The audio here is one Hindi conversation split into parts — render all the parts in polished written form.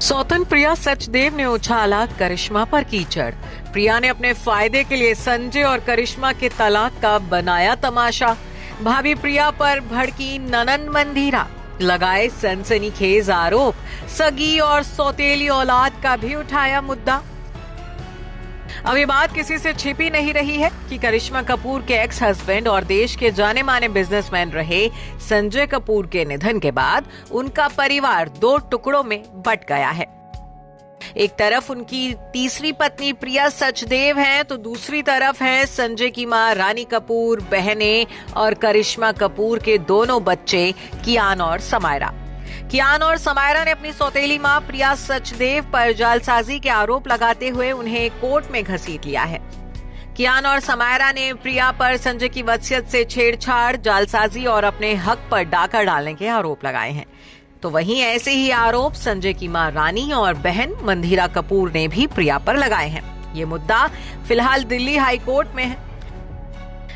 सौतन प्रिया सचदेव ने उछाला करिश्मा पर कीचड़। प्रिया ने अपने फायदे के लिए संजय और करिश्मा के तलाक का बनाया तमाशा। भाभी प्रिया पर भड़की ननंद मंदिरा, लगाए सनसनीखेज आरोप। सगी और सौतेली औलाद का भी उठाया मुद्दा। अब ये बात किसी से छिपी नहीं रही है कि करिश्मा कपूर के एक्स हस्बैंड और देश के जाने माने बिजनेसमैन रहे संजय कपूर के निधन के बाद उनका परिवार दो टुकड़ों में बंट गया है। एक तरफ उनकी तीसरी पत्नी प्रिया सचदेव हैं, तो दूसरी तरफ है संजय की मां रानी कपूर, बहनें और करिश्मा कपूर के दोनों बच्चे कियान और समायरा। कियान और समायरा ने अपनी सौतेली मां प्रिया सचदेव पर जालसाजी के आरोप लगाते हुए उन्हें कोर्ट में घसीट लिया है। कियान और समायरा ने प्रिया पर संजय की वसीयत से छेड़छाड़, जालसाजी और अपने हक पर डाका डालने के आरोप लगाए हैं। तो वहीं ऐसे ही आरोप संजय की मां रानी और बहन मंदिरा कपूर ने भी प्रिया पर लगाए हैं। ये मुद्दा फिलहाल दिल्ली हाई कोर्ट में है।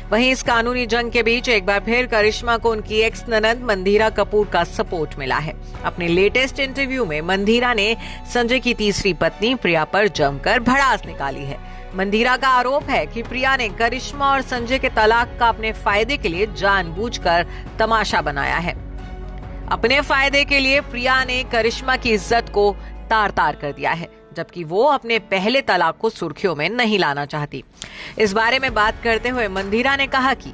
वहीं इस कानूनी जंग के बीच एक बार फिर करिश्मा को उनकी एक्स ननंद मंदिरा कपूर का सपोर्ट मिला है। अपने लेटेस्ट इंटरव्यू में मंदिरा ने संजय की तीसरी पत्नी प्रिया पर जमकर भड़ास निकाली है। मंदिरा का आरोप है कि प्रिया ने करिश्मा और संजय के तलाक का अपने फायदे के लिए जानबूझकर तमाशा बनाया है। अपने फायदे के लिए प्रिया ने करिश्मा की इज्जत को तार तार कर दिया है, जबकि वो अपने पहले तलाक को सुर्खियों में नहीं लाना चाहती। इस बारे में बात करते हुए मंदिरा ने कहा कि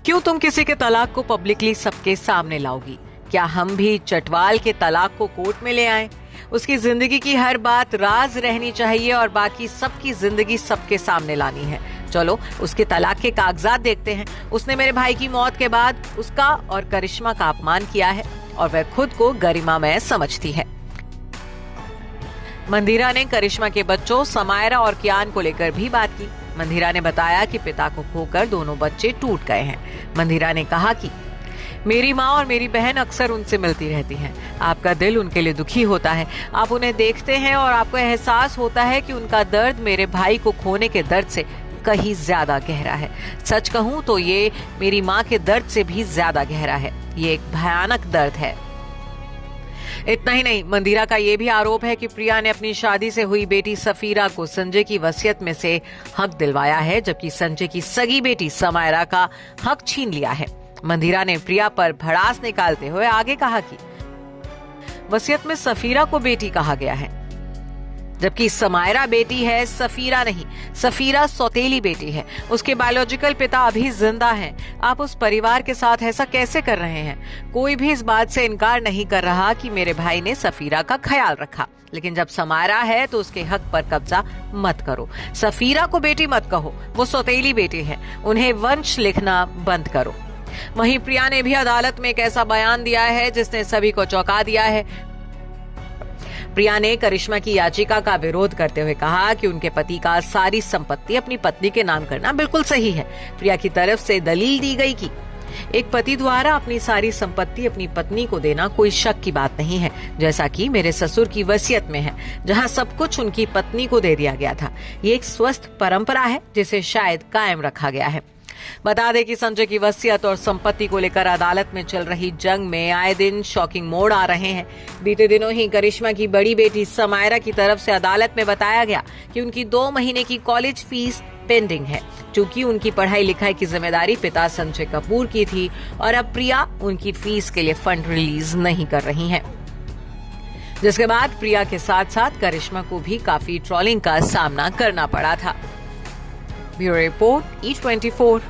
क्यों तुम किसी के तलाक को पब्लिकली सबके सामने लाओगी? क्या हम भी चटवाल के तलाक को कोर्ट में ले आए? उसकी जिंदगी की हर बात राज रहनी चाहिए और बाकी सबकी जिंदगी सबके सामने लानी है। चलो उसके तलाक के कागजात देखते हैं। उसने मेरे भाई की मौत के बाद उसका और करिश्मा का अपमान किया है और वह खुद को गरिमामय समझती है। मंदिरा ने करिश्मा के बच्चों समायरा और कियान को लेकर भी बात की। मंदिरा ने बताया कि पिता को खोकर दोनों बच्चे टूट गए हैं। मंदिरा ने कहा कि मेरी माँ और मेरी बहन अक्सर उनसे मिलती रहती हैं। आपका दिल उनके लिए दुखी होता है। आप उन्हें देखते हैं और आपको एहसास होता है कि उनका दर्द मेरे भाई को खोने के दर्द से कहीं ज्यादा गहरा है। सच कहूं तो ये मेरी माँ के दर्द से भी ज्यादा गहरा है। ये एक भयानक दर्द है। इतना ही नहीं, मंदिरा का यह भी आरोप है कि प्रिया ने अपनी शादी से हुई बेटी सफीरा को संजय की वसीयत में से हक दिलवाया है, जबकि संजय की सगी बेटी समायरा का हक छीन लिया है। मंदिरा ने प्रिया पर भड़ास निकालते हुए आगे कहा कि वसीयत में सफीरा को बेटी कहा गया है, जबकि समायरा बेटी है, सफीरा नहीं। सफीरा सौतेली बेटी है। उसके बायोलॉजिकल पिता अभी जिंदा हैं। आप उस परिवार के साथ ऐसा कैसे कर रहे हैं? कोई भी इस बात से इनकार नहीं कर रहा कि मेरे भाई ने सफीरा का ख्याल रखा, लेकिन जब समायरा है तो उसके हक पर कब्जा मत करो। सफीरा को बेटी मत कहो, वो सौतेली बेटी है। उन्हें वंश लिखना बंद करो। वहीं प्रिया ने भी अदालत में एक ऐसा बयान दिया है जिसने सभी को चौंका दिया है। प्रिया ने करिश्मा की याचिका का विरोध करते हुए कहा कि उनके पति का सारी संपत्ति अपनी पत्नी के नाम करना बिल्कुल सही है। प्रिया की तरफ से दलील दी गई कि एक पति द्वारा अपनी सारी संपत्ति अपनी पत्नी को देना कोई शक की बात नहीं है, जैसा कि मेरे ससुर की वसीयत में है, जहां सब कुछ उनकी पत्नी को दे दिया गया था। ये एक स्वस्थ परंपरा है जिसे शायद कायम रखा गया है। बता दें कि संजय की वसीयत और संपत्ति को लेकर अदालत में चल रही जंग में आए दिन शॉकिंग मोड़ आ रहे हैं। बीते दिनों ही करिश्मा की बड़ी बेटी समायरा की तरफ से अदालत में बताया गया कि उनकी 2 महीने की कॉलेज फीस पेंडिंग है, क्योंकि उनकी पढ़ाई लिखाई की जिम्मेदारी पिता संजय कपूर की थी और अब प्रिया उनकी फीस के लिए फंड रिलीज नहीं कर रही हैं। जिसके बाद प्रिया के साथ साथ करिश्मा को भी काफी ट्रोलिंग का सामना करना पड़ा था। Bureau report E24।